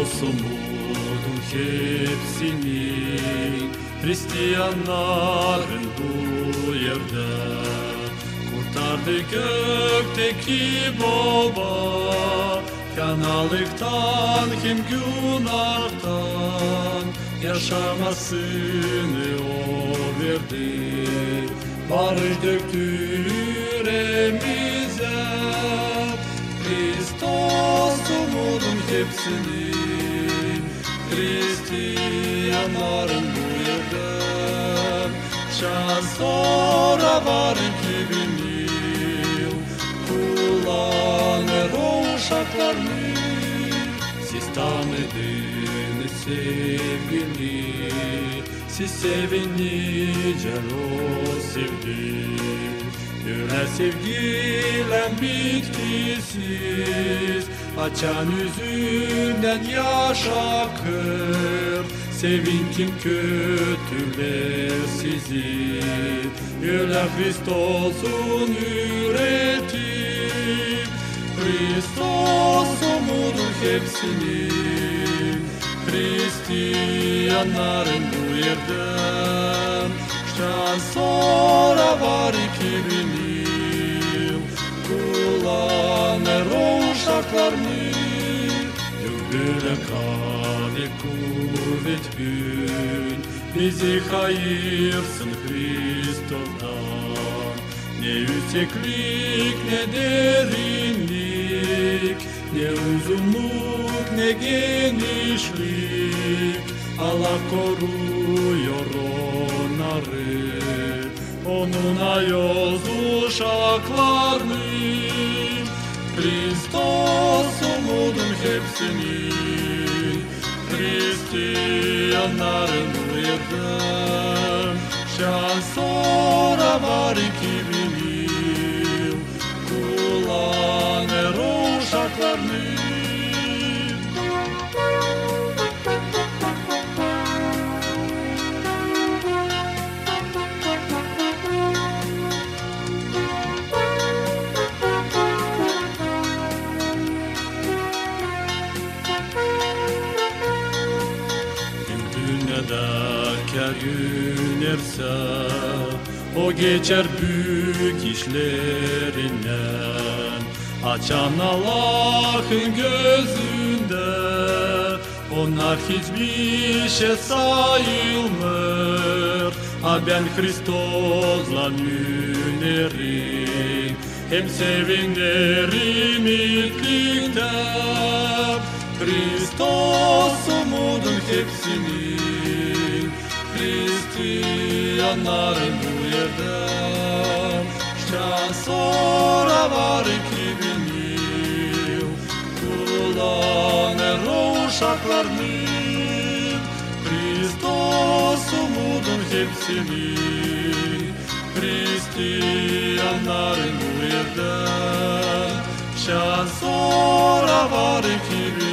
umudum hepsinin, Hristiyanların bu yerde. Kurtardı gökteki baba, fenalıktan hem günahtan, yaşamasını o verdi. Barış döktü yüreğimize, Hristos umudum hepsinin, Hristiyanların bu yerde. Şans sonra var 2000 yıl, kullanır o uşaklarını. Siz tanıdınız sevgili, siz sevinince o sevdi. Yüreğe sevgiyle bitkisiz, açan yüzünden yaş akır. Sevin kim kötüler sizi, Yüreğe Hristos'un üretip. Hristos umudur hepsinin, Hristiyanların bu yerden. Şans sonra var 2000 yıl, kullanır o uşaklarını. Yok böyle kâne kuvvet gün, bizi hayırsın Hristov'dan. Ne yükseklik ne derinlik, ne uzunluk ne genişlik, Allah koruyor onları, onunla yoz uşaklarını. Hristos umudum hepsinin, Hristiyanların bu yerde. Şans sonra var 2000 yıl, kullanır o uşaklarını. Kâr yönerse, o geçer büyük işlerinden. Açan Allah'ın gözünde, onlar hiçbir şey sayılmır. Ha ben Hristos'la yünerim, hem sevinirim itlikte. Hristos umudum hepsinin, Hristiyanların bu yerde. Şans sonra var 2000 yıl, kullanır o uşaklarını. Hristos umudum hepsinin, Hristiyanların bu yerde. Şans sonra var 2000